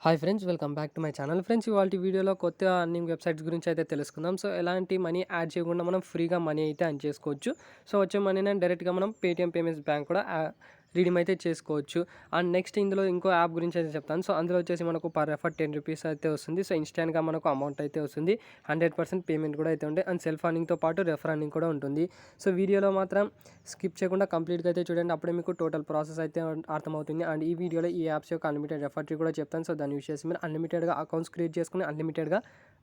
Hi friends, welcome back to my channel. Friends, ఇవాల్టి వీడియోలో కొత్త అర్నింగ్ వెబ్సైట్స్ గురించి అయితే తెలుసుకుందాం. సో ఎలాంటి మనీ యాడ్ చేయకుండా మనం ఫ్రీగా మనీ అయితే ఎర్న్ చేసుకోవచ్చు. సో వచ్చే మనీని డైరెక్ట్గా మనం పేటీఎం పేమెంట్స్ బ్యాంక్ కూడా రీడీమ్ అయితే చేసుకోవచ్చు. అండ్ నెక్స్ట్ ఇందులో ఇంకో యాప్ గురించి అయితే చెప్తాను. సో అందులో వచ్చేసి మనకు పర్ రెఫర్ 10 రూపీస్ అయితే వస్తుంది. సో ఇన్స్టాంట్గా మనకు అమౌంట్ అయితే వస్తుంది. 100% పేమెంట్ కూడా అయితే ఉంటుంది. అండ్ సెల్ఫ్ అర్నింగ్తో పాటు రెఫర్ అర్నింగ్ కూడా ఉంటుంది. సో వీడియోలో మాత్రం స్కిప్ చేయకుండా కంప్లీట్గా అయితే చూడండి. అప్పుడే మీకు టోటల్ ప్రాసెస్ అయితే అర్థమవుతుంది. అండ్ ఈ వీడియోలో ఈ యాప్స్ యొక్క అన్లిమిటెడ్ రెఫర్ ట్రీ కూడా చెప్తాను. సో దాన్ని యూస్ చేసి మీరు అన్లిమిటెడ్గా అకౌంట్స్ క్రియేట్ చేసుకుని అన్లిమిటెడ్గా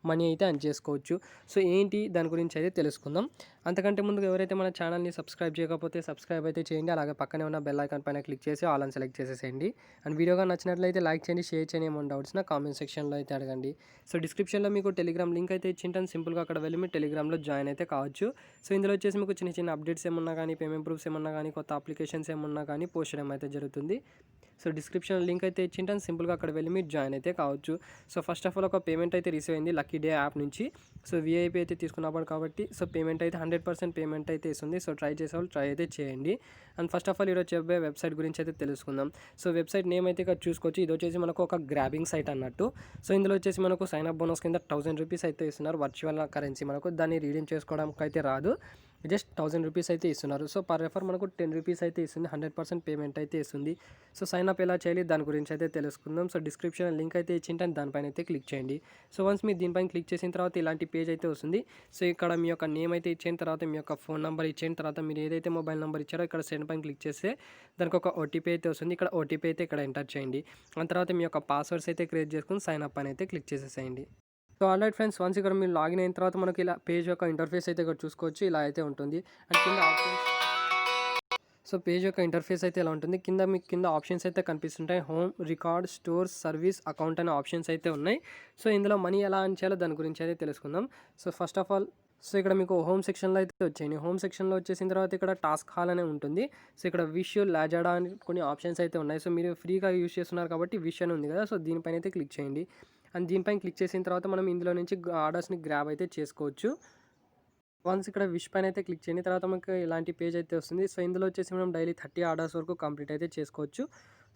మనీ అయితే ఎర్న్ చేసుకోవచ్చు. సో ఏంటి దాని గురించి అయితే తెలుసుకుందాం. అంతకంటే ముందు ఎవరైతే మన ఛానల్ని సబ్స్క్రైబ్ చేయకపోతే సబ్స్క్రైబ్ అయితే చేయండి. అలాగే పక్కనే ఉన్న బెల్ ఐకాన్ పైన క్లిక్ చేసి ఆల్ అని సెలెక్ట్ చేసేసేయండి. అండ్ వీడియోగా నచ్చినట్లయితే లైక్ చేయండి, షేర్ చేయండి. ఏమైనా డౌట్స్ నా కామెంట్ సెక్షన్లో అయితే అడగండి. సో డిస్క్రిప్షన్లో మీకు టెలిగ్రామ్ లింక్ అయితే ఇచ్చింటాను. సింపుల్గా అక్కడ వెళ్ళి మీరు టెలిగ్రామ్లో జాయిన్ అయితే కావచ్చు. సో ఇందులో వచ్చేసి మీకు చిన్న చిన్న అప్డేట్స్ ఏమన్నా కానీ, పేమెంట్ ప్రూఫ్స్ ఏమన్నా కానీ, కొత్త అప్లికేషన్స్ ఏమన్నా కానీ పోస్ట్ చేయడం అయితే జరుగుతుంది. సో డిస్క్రిప్షన్ లింక్ అయితే ఇచ్చింటాను. సింపుల్గా అక్కడ వెళ్ళి మీరు జాయిన్ అయితే కావచ్చు. సో ఫస్ట్ ఆఫ్ ఆల్ ఒక పేమెంట్ అయితే రిసీవ్ అయింది లక్కీ డే యాప్ నుంచి. సో వీఐపీ అయితే తీసుకున్నప్పుడు కాబట్టి సో పేమెంట్ అయితే 100% పేమెంట్ అయితే ఇస్తుంది. సో ట్రై చేసేవాళ్ళు ట్రై అయితే చేయండి. అండ్ ఫస్ట్ ఆఫ్ ఆల్ ఈరోజు చెప్పే వెబ్సైట్ గురించి అయితే తెలుసుకుందాం. సో వెబ్సైట్ నేమ్ అయితే ఇక్కడ చూసుకోవచ్చు. ఇది వచ్చేసి మనకు ఒక గ్రాబింగ్ సైట్ అన్నట్టు. సో ఇందులో వచ్చేసి మనకు సైన్ అప్ బోనస్ కింద 1000 రూపీస్ అయితే ఇస్తున్నారు. వర్చువల్ కరెన్సీ మనకు దాన్ని రీడీమ్ చేసుకోవడానికి అయితే రాదు. జస్ట్ 1000 రూపీస్ అయితే ఇస్తున్నారు. సో పర్ రెఫర్ మనకు 10 రూపీస్ అయితే ఇస్తుంది. 100% పేమెంట్ అయితే ఇస్తుంది. సో సైన్ అప్ ఎలా చేయాలి దాని గురించి అయితే తెలుసుకుందాం. సో డిస్క్రిప్షన్ లింక్ అయితే ఇచ్చింటాను, దానిపైన అయితే క్లిక్ చేయండి. సో వన్స్ మీరు దీనిపైన క్లిక్ చేసిన తర్వాత ఇలాంటి పేజ్ అయితే వస్తుంది. సో ఇక్కడ మీ యొక్క నేమ్ అయితే ఇచ్చిన తర్వాత మీ యొక్క ఫోన్ నెంబర్ ఇచ్చిన తర్వాత మీరు ఏదైతే మొబైల్ నెంబర్ ఇచ్చారో ఇక్కడ సెండ్ పైన క్లిక్ చేస్తే దానికి ఒక ఓటీపీ అయితే వస్తుంది. ఇక్కడ ఓటీపీ అయితే ఇక్కడ ఎంటర్ చేయండి. ఆ తర్వాత మీ యొక్క పాస్వర్డ్స్ అయితే క్రియేట్ చేసుకుని సైన్ అప్ అని అయితే క్లిక్ చేసేసేయండి. సో ఆల్రైట్ ఫ్రెండ్స్, వన్స్ ఇక్కడ మీరు లాగిన్ అయిన తర్వాత మనకి ఇలా పేజ్ యొక్క ఇంటర్ఫేస్ అయితే ఇక్కడ చూసుకోవచ్చు. ఇలా అయితే ఉంటుంది. అండ్ కింద ఆప్షన్స్, సో పేజ్ యొక్క ఇంటర్ఫేస్ అయితే ఇలా ఉంటుంది. కింద ఆప్షన్స్ అయితే కనిపిస్తుంటాయి. Home, record, stores, service, account అనే ఆప్షన్స్ అయితే ఉన్నాయి. సో ఇందులో మనీ ఎలా ఎర్న్ చేయాలో దాని గురించి అయితే తెలుసుకుందాం. So first of all so ఇక్కడ మీకు హోమ్ సెక్షన్లో అయితే వచ్చాయి. హోమ్ సెక్షన్లో వచ్చేసిన తర్వాత ఇక్కడ టాస్క్ హాల్ అనే ఉంటుంది. సో ఇక్కడ విష్, లాజాడా అని కొన్ని ఆప్షన్స్ అయితే ఉన్నాయి. సో మీరు ఫ్రీగా యూస్ చేస్తున్నారు కాబట్టి విష్ అని ఉంది కదా, సో దీనిపైన అయితే క్లిక్ చేయండి. అండ్ దీనిపైన క్లిక్ చేసిన తర్వాత మనం ఇందులో నుంచి ఆర్డర్స్ని గ్రాబ్ అయితే చేసుకోవచ్చు. వన్స్ ఇక్కడ విష్ పైన అయితే క్లిక్ చేయండి. తర్వాత మనకు ఇలాంటి పేజ్ అయితే వస్తుంది. సో ఇందులో వచ్చేసి మనం డైలీ 30 ఆర్డర్స్ వరకు కంప్లీట్ అయితే చేసుకోవచ్చు.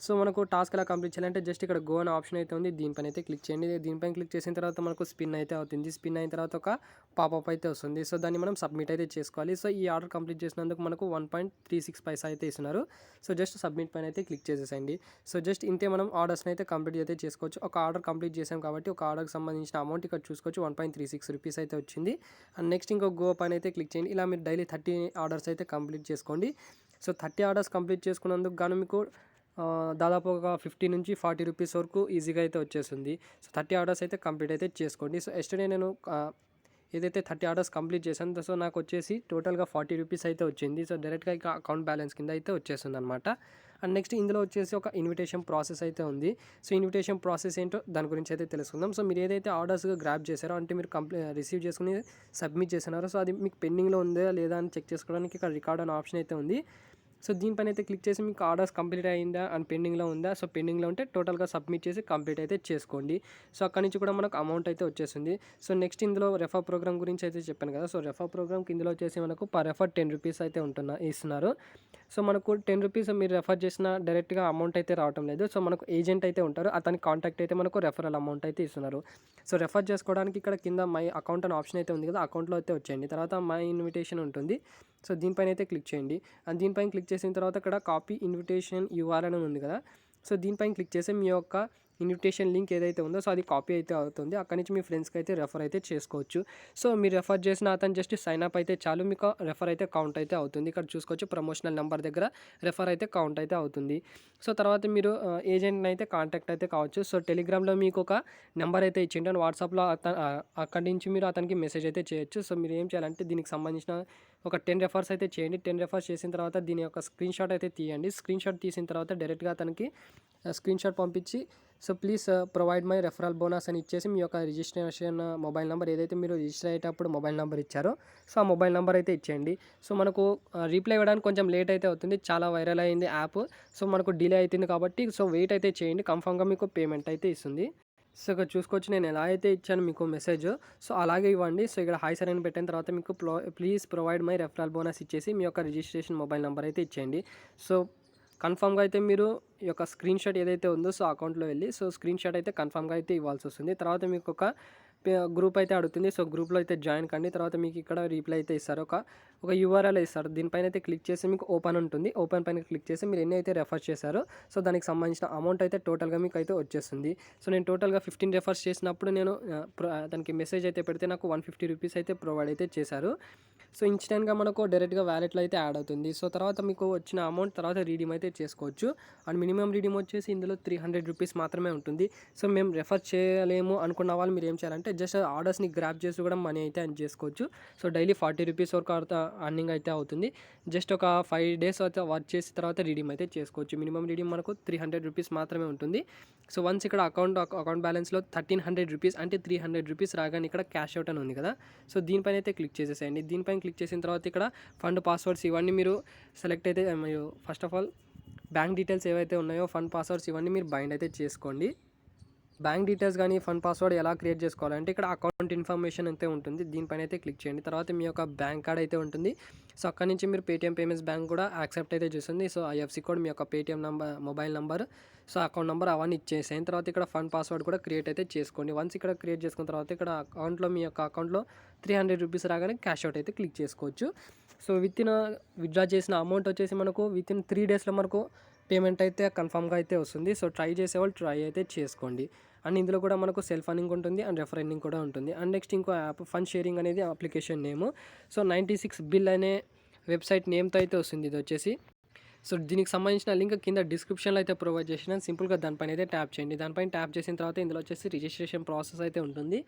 సో మనకు టాస్క్ ఎలా కంప్లీట్ చేయాలంటే జస్ట్ ఇక్కడ గో అనే ఆప్షన్ అయితే ఉంది. దీనిపైన అయితే క్లిక్ చేయండి. దీనిపైన క్లిక్ చేసిన తర్వాత మనకు స్పిన్ అయితే అవుతుంది. స్పిన్ అయిన తర్వాత ఒక పాపప్ అయితే వస్తుంది. సో దాన్ని మనం సబ్మిట్ అయితే చేసుకోవాలి. సో ఈ ఆర్డర్ కంప్లీట్ చేసినందుకు మనకు 1.36 పైసా అయితే ఇస్తున్నారు. సో జస్ట్ సబ్మిట్ పైన అయితే క్లిక్ చేసేసండి. సో జస్ట్ ఇంతే మనం ఆర్డర్స్ని అయితే కంప్లీట్ అయితే చేసుకోవచ్చు. ఒక ఆర్డర్ కంప్లీట్ చేసాం కాబట్టి ఒక ఆర్డర్కి సంబంధించిన అమౌంట్ ఇక్కడ చూసుకోవచ్చు. 1.36 రూపీస్ అయితే వచ్చింది. అండ్ నెక్స్ట్ ఇంకో గో పైన అయితే క్లిక్ చేయండి. ఇలా మీరు డైలీ 30 ఆర్డర్స్ అయితే కంప్లీట్ చేసుకోండి. సో 30 ఆర్డర్స్ కంప్లీట్ చేసుకున్నందుకు గాను మీకు దాదాపు ఒక 50 నుంచి 40 రూపీస్ వరకు ఈజీగా అయితే వచ్చేస్తుంది. సో 30 ఆర్డర్స్ అయితే కంప్లీట్ అయితే చేసుకోండి. సో ఎస్టర్డే నేను ఏదైతే 30 ఆర్డర్స్ కంప్లీట్ చేశాను, సో నాకు వచ్చేసి టోటల్గా 40 రూపీస్ అయితే వచ్చింది. సో డైరెక్ట్గా ఇక అకౌంట్ బ్యాలెన్స్ కింద అయితే వచ్చేస్తుంది అనమాట. అండ్ నెక్స్ట్ ఇందులో వచ్చేసి ఒక ఇన్విటేషన్ ప్రాసెస్ అయితే ఉంది. సో ఇన్విటేషన్ ప్రాసెస్ ఏంటో దాని గురించి అయితే తెలుసుకుందాం. సో మీరు ఏదైతే ఆర్డర్స్ గ్రాప్ చేశారో అంటే మీరు రిసీవ్ చేసుకుని సబ్మిట్ చేసినారో, సో అది మీకు పెండింగ్లో ఉందా లేదా అని చెక్ చేసుకోవడానికి ఇక్కడ రికార్డ్ అనే ఆప్షన్ అయితే ఉంది. సో దీనిపైన అయితే క్లిక్ చేసి మీకు ఆర్డర్స్ కంప్లీట్ అయిందా అండ్ పెండింగ్లో ఉందా, సో పెండింగ్లో ఉంటే టోటల్గా సబ్మిట్ చేసి కంప్లీట్ అయితే చేసుకోండి. సో అక్కడి నుంచి కూడా మనకు అమౌంట్ అయితే వచ్చేస్తుంది. సో నెక్స్ట్ ఇందులో రెఫర్ ప్రోగ్రామ్ గురించి అయితే చెప్పాను కదా. సో రెఫర్ ప్రోగ్రామ్ ఇందులో వచ్చేసి మనకు పర్ రెఫర్ 10 రూపీస్ అయితే ఇస్తున్నారు. సో మనకు 10 రూపీస్ మీరు రెఫర్ చేసిన డైరెక్ట్గా అమౌంట్ అయితే రావడం లేదు. సో మనకు ఏజెంట్ అయితే ఉంటారు, అతని కాంటాక్ట్ అయితే మనకు రెఫరల్ అమౌంట్ అయితే ఇస్తున్నారు. సో రెఫర్ చేసుకోవడానికి ఇక్కడ కింద మై అకౌంట్ అనే ఆప్షన్ అయితే ఉంది కదా, అకౌంట్లో అయితే వచ్చేయండి. తర్వాత మై ఇన్విటేషన్ ఉంటుంది. సో దీనిపైన అయితే క్లిక్ చేయండి. అండ్ దీనిపైన క్లిక్ చేసిన తర్వాత ఇక్కడ కాపీ ఇన్విటేషన్ యూఆర్ఎల్ అని ఉంది కదా, సో దీనిపైన క్లిక్ చేసి మీ యొక్క ఇన్విటేషన్ లింక్ ఏదైతే ఉందో సో అది కాపీ అయితే అవుతుంది. అక్కడి నుంచి మీ ఫ్రెండ్స్కి అయితే రెఫర్ అయితే చేసుకోవచ్చు. సో మీరు రెఫర్ చేసిన అతను జస్ట్ సైన్ అప్ అయితే చాలు, మీకు రెఫర్ అయితే కౌంట్ అయితే అవుతుంది. ఇక్కడ చూసుకోవచ్చు ప్రమోషనల్ నెంబర్ దగ్గర రెఫర్ అయితే కౌంట్ అయితే అవుతుంది. సో తర్వాత మీరు ఏజెంట్ని అయితే కాంటాక్ట్ అయితే కావచ్చు. సో టెలిగ్రామ్లో మీకు ఒక నెంబర్ అయితే ఇచ్చింటాను, వాట్సాప్లో అక్కడి నుంచి మీరు అతనికి మెసేజ్ అయితే చేయొచ్చు. సో మీరు ఏం చేయాలంటే దీనికి సంబంధించిన ఒక 10 రెఫర్స్ అయితే చేయండి. 10 రెఫర్స్ చేసిన తర్వాత దీని యొక్క స్క్రీన్ షాట్ అయితే తీయండి. స్క్రీన్ షాట్ తీసిన తర్వాత డైరెక్ట్గా అతనికి స్క్రీన్ షాట్ పంపించి so please provide my referral bonus అని ఇచ్చేసి మీ యొక్క రిజిస్ట్రేషన్ మొబైల్ నెంబర్ ఏదైతే మీరు రిజిస్టర్ అయ్యేటప్పుడు మొబైల్ నెంబర్ ఇచ్చారో సో ఆ మొబైల్ నెంబర్ అయితే ఇచ్చేయండి. సో మనకు రిప్లై ఇవ్వడానికి కొంచెం లేట్ అయితే అవుతుంది, చాలా వైరల్ అయింది యాప్. సో మనకు డిలే అవుతుంది కాబట్టి సో వెయిట్ అయితే చేయండి, కన్ఫామ్గా మీకు పేమెంట్ అయితే ఇస్తుంది. సో ఇక్కడ చూసుకోవచ్చు నేను ఎలా అయితే ఇచ్చాను మీకు మెసేజ్, సో అలాగే ఇవ్వండి. సో ఇక్కడ హాయ్ సర్ అని పెట్టిన తర్వాత మీకు please provide my referral bonus ఇచ్చేసి మీ యొక్క రిజిస్ట్రేషన్ మొబైల్ నెంబర్ అయితే ఇచ్చేయండి. సో కన్ఫామ్గా అయితే మీరు ఈ యొక్క స్క్రీన్ షాట్ ఏదైతే ఉందో సో అకౌంట్లో వెళ్ళి సో స్క్రీన్ షాట్ అయితే కన్ఫామ్గా అయితే ఇవ్వాల్సి వస్తుంది. తర్వాత మీకు ఒక గ్రూప్ అయితే అడుగుతుంది. సో గ్రూప్లో అయితే జాయిన్ కండి. తర్వాత మీకు ఇక్కడ రీప్లై అయితే ఇస్తారు. ఒక యూఆర్ఎల్ ఇస్తారు. దీనిపైన అయితే క్లిక్ చేసి మీకు ఓపెన్ ఉంటుంది. ఓపెన్ పైన క్లిక్ చేసి మీరు ఎన్ని అయితే రెఫర్ చేశారో సో దానికి సంబంధించిన అమౌంట్ అయితే టోటల్గా మీకు అయితే వచ్చేస్తుంది. సో నేను టోటల్గా 15 రెఫర్స్ చేసినప్పుడు నేను దానికి మెసేజ్ అయితే పెడితే నాకు 150 రూపీస్ అయితే ప్రొవైడ్ అయితే చేశారు. సో ఇన్స్టెంట్గా మనకు డైరెక్ట్గా వ్యాలెట్లో అయితే యాడ్ అవుతుంది. సో తర్వాత మీకు వచ్చిన అమౌంట్ తర్వాత రీడీమ్ అయితే చేసుకోవచ్చు. అండ్ మినిమం రీడీమ్ వచ్చేసి ఇందులో 300 రూపీస్ మాత్రమే ఉంటుంది. సో మేము రెఫర్ చేయలేము అనుకున్న వాళ్ళు మీరు ఏం చేయాలంటే జస్ట్ ఆర్డర్స్ని గ్రాప్ చేసి కూడా మనీ అయితే అర్న్ చేసుకోవచ్చు. సో డైలీ 40 రూపీస్ వరకు అర్నింగ్ అయితే అవుతుంది. జస్ట్ ఒక 5 డేస్ అయితే వర్క్ చేసిన తర్వాత రీడీమ్ అయితే చేసుకోవచ్చు. మినిమం రీడీమ్ మనకు 300 రూపీస్ మాత్రమే ఉంటుంది. సో వన్స్ ఇక్కడ అకౌంట్ బ్యాలెన్స్లో 1300 రూపీస్ అంటే 300 రూపీస్ రాగానే ఇక్కడ క్యాష్ అవుట్ అని ఉంది కదా, సో దీనిపైన అయితే క్లిక్ చేసేసేయండి. దీనిపైన క్లిక్ చేసిన తర్వాత ఇక్కడ ఫండ్ పాస్వర్డ్స్ ఇవన్నీ మీరు సెలెక్ట్ అయితే మీరు first of all bank details ఏవైతే ఉన్నాయో ఫండ్ పాస్వర్డ్స్ ఇవన్నీ మీరు బైండ్ అయితే చేసుకోండి. బ్యాంక్ డీటెయిల్స్ కానీ ఫండ్ పాస్వర్డ్ ఎలా క్రియేట్ చేసుకోవాలంటే ఇక్కడ అకౌంట్ ఇన్ఫర్మేషన్ అయితే ఉంటుంది. దీనిపైన అయితే క్లిక్ చేయండి. తర్వాత మీ యొక్క బ్యాంక్ కార్డ్ అయితే ఉంటుంది. సో అక్కడ నుంచి మీరు పేటీఎం పేమెంట్స్ బ్యాంక్ కూడా యాక్సెప్ట్ అయితే చేస్తుంది. సో ఐఎఫ్సి కోడ్, మీ యొక్క Paytm number, mobile number, so account number అవన్నీ ఇచ్చేసాయి. తర్వాత ఇక్కడ ఫండ్ పాస్వర్డ్ కూడా క్రియేట్ అయితే చేసుకోండి. వన్స్ ఇక్కడ క్రియేట్ చేసుకున్న తర్వాత ఇక్కడ అకౌంట్లో మీ యొక్క అకౌంట్లో 300 రూపీస్ రాగానే క్యాష్ అవుట్ అయితే క్లిక్ చేసుకోవచ్చు. సో విత్డ్రా చేసిన అమౌంట్ వచ్చేసి మనకు విత్ ఇన్ 3 డేస్లో మనకు పేమెంట్ అయితే కన్ఫామ్గా అయితే వస్తుంది. సో ట్రై చేసేవాళ్ళు ట్రై అయితే చేసుకోండి. అండ్ ఇందులో కూడా మనకు సెల్ఫ్ అర్నింగ్ ఉంటుంది అండ్ రెఫర్ అర్నింగ్ కూడా ఉంటుంది. అండ్ నెక్స్ట్ ఇంకో యాప్ ఫండ్ షేరింగ్ అనేది అప్లికేషన్ నేమ్. సో 96 బిల్ అనే వెబ్సైట్ నేమ్తో అయితే వస్తుంది ఇది వచ్చేసి. సో దీనికి సంబంధించిన లింక్ కింద డిస్క్రిప్షన్లో అయితే ప్రొవైడ్ చేసిన, సింపుల్గా దానిపైన అయితే ట్యాప్ చేయండి. దానిపైన ట్యాప్ చేసిన తర్వాత ఇందులో వచ్చేసి రిజిస్ట్రేషన్ ప్రాసెస్ అయితే ఉంటుంది.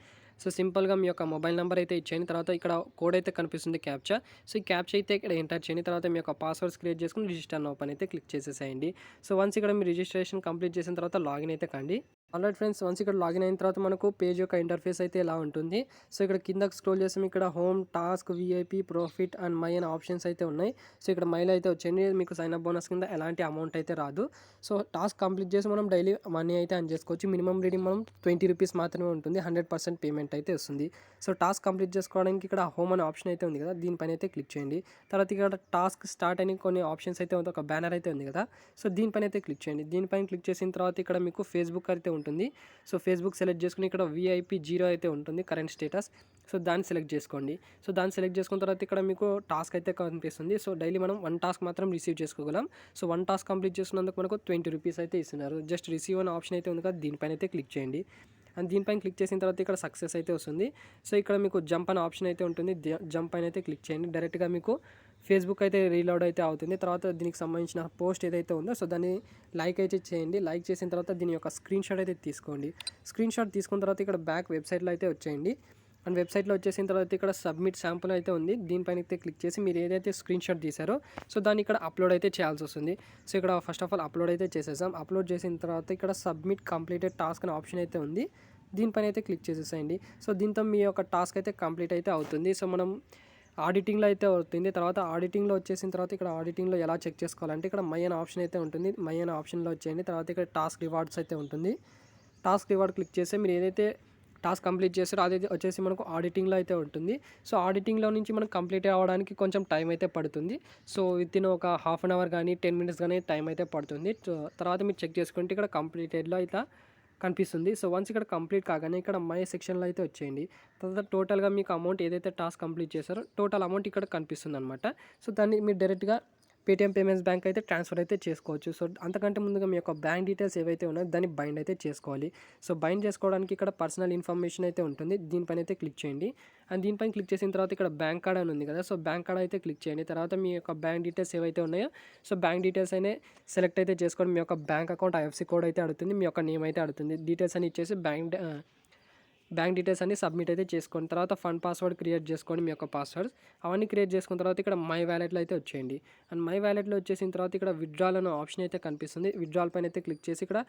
సో సింపుల్గా మీ యొక్క మొబైల్ నెంబర్ అయితే ఇచ్చేయండి. తర్వాత ఇక్కడ కోడ్ అయితే కనిపిస్తుంది క్యాప్చా. సో ఈ క్యాప్చా అయితే ఇక్కడ ఎంటర్ చేయండి. తర్వాత మీ యొక్క పాస్వర్డ్స్ క్రియేట్ చేసుకుని రిజిస్టర్ ఓపెన్ అయితే క్లిక్ చేసేసేయండి. సో వన్స్ ఇక్కడ మీ రిజిస్ట్రేషన్ కంప్లీట్ చేసిన తర్వాత లాగిన్ అయితే కండి. ఆల్రైట్ ఫ్రెండ్స్, వన్స్ ఇక్కడ లాగిన్ అయిన తర్వాత మనకు పేజ్ యొక్క ఇంటర్ఫేస్ అయితే ఇలా ఉంటుంది. సో ఇక్కడ కిందకి స్క్రోల్ చేసి ఇక్కడ home, task, VIP, profit and my అనే ఆప్షన్స్ అయితే ఉన్నాయి. సో ఇక్కడ మైల్ అయితే వచ్చేయండి. మీకు సైన్ అప్ బోనస్ కింద ఎలాంటి అమౌంట్ అయితే రాదు. సో టాస్క్ కంప్లీట్ చేసి మనం డైలీ మనీ అయితే అర్న్ చేసుకోవచ్చు. మినిమం రీడింగ్ మనం 20 రూపీస్ మాత్రమే ఉంటుంది. 100% పేమెంట్ అయితే వస్తుంది. సో టాస్క్ కంప్లీట్ చేసుకోవడానికి ఇక్కడ హోమ్ అనే ఆప్షన్ అయితే ఉంది కదా, దీనిపైన అయితే క్లిక్ చేయండి. తర్వాత ఇక్కడ టాస్క్ స్టార్ట్ అని కొన్ని ఆప్షన్స్ అయితే ఉంది, ఒక బ్యానర్ అయితే ఉంది కదా, సో దీనిపైన అయితే క్లిక్ చేయండి. దీనిపైన క్లిక్ చేసిన తర్వాత ఇక్కడ మీకు ఫేస్బుక్ అయితే ఉంటుంది. సో ఫేస్బుక్ సెలెక్ట్ చేసుకుని ఇక్కడ VIP 0 అయితే ఉంటుంది కరెంట్ స్టేటస్. సో దాన్ని సెలెక్ట్ చేసుకోండి. సో దాన్ని సెలెక్ట్ చేసుకున్న తర్వాత ఇక్కడ మీకు టాస్క్ అయితే కనిపిస్తుంది. సో డైలీ మనం 1 టాస్క్ మాత్రం రిసీవ్ చేసుకోగలం. సో 1 టాస్క్ కంప్లీట్ చేసుకున్నందుకు మనకు 20 రూపీస్ అయితే ఇస్తున్నారు. జస్ట్ రిసీవ్ అనే ఆప్షన్ అయితే ఉంది కదా, దీనిపైన అయితే క్లిక్ చేయండి. అండ్ దీనిపైన క్లిక్ చేసిన తర్వాత ఇక్కడ సక్సెస్ అయితే వస్తుంది. సో ఇక్కడ మీకు జంప్ అనే ఆప్షన్ అయితే ఉంటుంది. జంప్ పైన అయితే క్లిక్ చేయండి. డైరెక్ట్గా మీకు ఫేస్బుక్ అయితే రీలోడ్ అయితే అవుతుంది. తర్వాత దీనికి సంబంధించిన పోస్ట్ ఏదైతే ఉందో సో దాన్ని లైక్ అయితే చేయండి. లైక్ చేసిన తర్వాత దీని యొక్క స్క్రీన్ షాట్ అయితే తీసుకోండి. స్క్రీన్ షాట్ తీసుకున్న తర్వాత ఇక్కడ బ్యాక్ వెబ్సైట్లో అయితే వచ్చేయండి. అండ్ వెబ్సైట్లో వచ్చేసిన తర్వాత ఇక్కడ సబ్మిట్ శాంపుల్ అయితే ఉంది, దీనిపైన అయితే క్లిక్ చేసి మీరు ఏదైతే స్క్రీన్ షాట్ తీసారో సో దాన్ని ఇక్కడ అప్లోడ్ అయితే చేయాల్సి వస్తుంది. సో ఇక్కడ ఫస్ట్ ఆఫ్ ఆల్ అప్లోడ్ అయితే చేసేసాం. అప్లోడ్ చేసిన తర్వాత ఇక్కడ సబ్మిట్ కంప్లీటెడ్ టాస్క్ అనే ఆప్షన్ అయితే ఉంది, దీనిపైన అయితే క్లిక్ చేసేసేయండి. సో దీంతో మీ యొక్క టాస్క్ అయితే కంప్లీట్ అయితే అవుతుంది. సో మనం ఆడిటింగ్లో అయితే అవుతుంది. తర్వాత ఆడిటింగ్లో వచ్చేసిన తర్వాత ఇక్కడ ఆడిటింగ్లో ఎలా చెక్ చేసుకోవాలంటే ఇక్కడ మై అనే ఆప్షన్ అయితే ఉంటుంది. మై అనే ఆప్షన్లో వచ్చేయండి. తర్వాత ఇక్కడ టాస్క్ రివార్డ్స్ అయితే ఉంటుంది. టాస్క్ రివార్డ్ క్లిక్ చేస్తే మీరు ఏదైతే టాస్క్ కంప్లీట్ చేస్తారో అది వచ్చేసి మనకు ఆడిటింగ్లో అయితే ఉంటుంది. సో ఆడిటింగ్లో నుంచి మనకు కంప్లీట్ అవ్వడానికి కొంచెం టైం అయితే పడుతుంది. సో వితిన్ ఒక హాఫ్ అన్ అవర్ కానీ 10 మినిట్స్ కానీ టైం అయితే పడుతుంది. తర్వాత మీరు చెక్ చేసుకుంటే ఇక్కడ కంప్లీటెడ్లో అయితే కనిపిస్తుంది. సో వన్స్ ఇక్కడ కంప్లీట్ కాగానే ఇక్కడ మై సెక్షన్లో అయితే వచ్చేయండి. తర్వాత టోటల్గా మీకు అమౌంట్ ఏదైతే టాస్క్ కంప్లీట్ చేశారో టోటల్ అమౌంట్ ఇక్కడ కనిపిస్తుంది అనమాట. సో దాన్ని మీరు డైరెక్ట్గా పేటీఎం పేమెంట్స్ బ్యాంక్ అయితే ట్రాన్స్ఫర్ అయితే చేసుకోవచ్చు. సో అంతకంటే ముందుగా మీ యొక్క బ్యాంక్ డీటెయిల్స్ ఏవైతే ఉన్నాయో దాన్ని బైండ్ అయితే చేసుకోవాలి. సో బైండ్ చేసుకోవడానికి ఇక్కడ పర్సనల్ ఇన్ఫర్మేషన్ అయితే ఉంటుంది, దీనిపైన అయితే క్లిక్ చేయండి. అండ్ దీనిపైన క్లిక్ చేసిన తర్వాత ఇక్కడ బ్యాంక్ కార్డ్ అని ఉంది కదా, సో బ్యాంక్ కార్డ్ అయితే క్లిక్ చేయండి. తర్వాత మీ యొక్క బ్యాంక్ డీటెయిల్స్ ఏవైతే ఉన్నాయో సో బ్యాంక్ డీటెయిల్స్ అయినా సెలెక్ట్ అయితే చేసుకోండి. మీ యొక్క బ్యాంక్ అకౌంట్ ఐఎఫ్సి కోడ్ అయితే అడుగుతుంది, మీ యొక్క నేమ్ అయితే అడుగుతుంది. డీటెయిల్స్ అని ఇచ్చేసి బ్యాంక్ డీటెయిల్స్ అన్ని సబ్మిట్ అయితే చేసుకోండి. తర్వాత ఫండ్ పాస్వర్డ్ క్రియేట్ చేసుకోండి, మీ యొక్క పాస్వర్డ్స్ అవన్నీ క్రియేట్ చేసుకున్న తర్వాత ఇక్కడ మై వ్యాలెట్లో అయితే వచ్చేయండి. అండ్ మై వ్యాలెట్లో వచ్చేసిన తర్వాత ఇక్కడ విత్డ్రాల్ అనే ఆప్షన్ అయితే కనిపిస్తుంది. విత్డ్రాల్ పైన అయితే క్లిక్ చేసి ఇక్కడ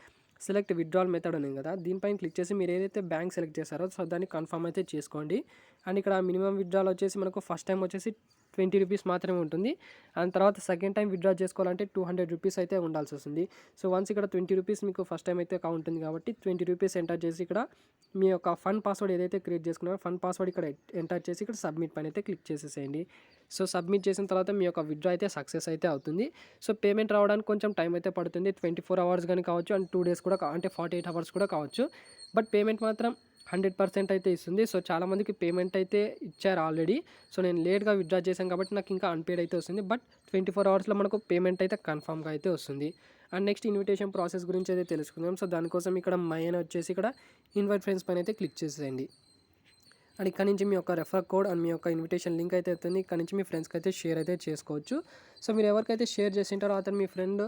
సెలెక్ట్ విత్డ్రాల్ మెథడ్ ఉంది కదా, దీనిపైన క్లిక్ చేసి మీరు ఏదైతే బ్యాంక్ సెలెక్ట్ చేశారో సో దాన్ని కన్ఫర్మ్ అయితే చేసుకోండి. అండ్ ఇక్కడ మినిమం విత్డ్రాల్ వచ్చేసి మనకు ఫస్ట్ టైం వచ్చేసి 20 రూపీస్ మాత్రమే ఉంటుంది. అండ్ తర్వాత సెకండ్ టైం విత్డ్రా చేసుకోవాలంటే 200 రూపీస్ అయితే ఉండాల్సి వస్తుంది. సో వన్స్ ఇక్కడ 20 రూపీస్ మీకు ఫస్ట్ టైం అయితే ఉంటుంది కాబట్టి 20 రూపీస్ ఎంటర్ చేసి ఇక్కడ మీ యొక్క ఫండ్ పాస్వర్డ్ ఏదైతే క్రియేట్ చేసుకున్నారో ఫండ్ పాస్వర్డ్ ఇక్కడ ఎంటర్ చేసి ఇక్కడ సబ్మిట్ పైన అయితే క్లిక్ చేసేసేయండి. సో సబ్మిట్ చేసిన తర్వాత మీ యొక్క విత్డ్రా అయితే సక్సెస్ అయితే అవుతుంది. సో పేమెంట్ రావడానికి కొంచెం టైం అయితే పడుతుంది. 24 అవర్స్ కానీ కావచ్చు అండ్ 2 డేస్ కూడా అంటే 48 అవర్స్ కూడా కావచ్చు. బట్ పేమెంట్ మాత్రం 100% అయితే ఇస్తుంది. సో చాలామందికి పేమెంట్ అయితే ఇచ్చారు ఆల్రెడీ. సో నేను లేట్గా విత్డ్రా చేశాను కాబట్టి నాకు ఇంకా అన్‌పేడ్ అయితే వస్తుంది. బట్ 24 అవర్స్లో మనకు పేమెంట్ అయితే కన్ఫర్మ్‌గా అయితే వస్తుంది. అండ్ నెక్స్ట్ ఇన్విటేషన్ ప్రాసెస్ గురించి అయితే తెలుసుకుందాం. సో దానికోసం ఇక్కడ మై అని వచ్చేసి ఇక్కడ ఇన్వైట్ ఫ్రెండ్స్ పైన అయితే క్లిక్ చేసేయండి. అండ్ ఇక్కడ నుంచి మీ యొక్క రెఫర్ కోడ్ అండ్ మీ యొక్క ఇన్విటేషన్ లింక్ అయితే వస్తుంది. ఇక్కడ నుంచి మీ ఫ్రెండ్స్కి అయితే షేర్ అయితే చేసుకోవచ్చు. సో మీరు ఎవరికైతే షేర్ చేసింటారో అతను మీ ఫ్రెండ్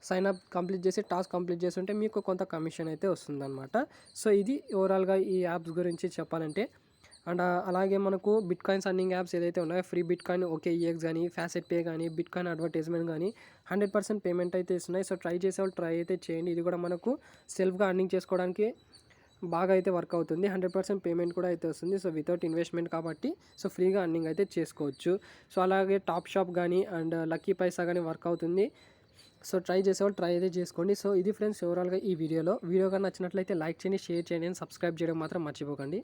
సైన్ అప్ కంప్లీట్ చేసి టాస్క్ కంప్లీట్ చేస్తుంటే మీకు కొంత కమిషన్ అయితే వస్తుందన్నమాట. సో ఇది ఓవరాల్గా ఈ యాప్స్ గురించి చెప్పాలంటే. అండ్ అలాగే మనకు బిట్ కాయిన్స్ అర్నింగ్ యాప్స్ ఏదైతే ఉన్నాయో ఫ్రీ బిట్ కాయిన్ OKEX కానీ ఫ్యాసెట్ పే కానీ బిట్ కాయిన్ అడ్వర్టైజ్మెంట్ కానీ 100% పేమెంట్ అయితే ఇస్తున్నాయి. సో ట్రై చేసేవాళ్ళు ట్రై అయితే చేయండి. ఇది కూడా మనకు సెల్ఫ్గా అర్నింగ్ చేసుకోవడానికి బాగా అయితే వర్క్ అవుతుంది. 100% పేమెంట్ కూడా అయితే వస్తుంది. సో వితౌట్ ఇన్వెస్ట్మెంట్ కాబట్టి సో ఫ్రీగా అర్నింగ్ అయితే చేసుకోవచ్చు. సో అలాగే టాప్ షాప్ కానీ అండ్ లక్కీ పైసా కానీ వర్క్ అవుతుంది. సో ట్రై చేసేవాళ్ళు ట్రై అయితే చేసుకోండి. సో ఇది ఫ్రెండ్స్ ఓవరాల్గా ఈ వీడియో కానీ నచ్చినట్లయితే లైక్ చేయండి, షేర్ చేయండి, సబ్స్క్రైబ్ చేయడం మాత్రం మర్చిపోకండి.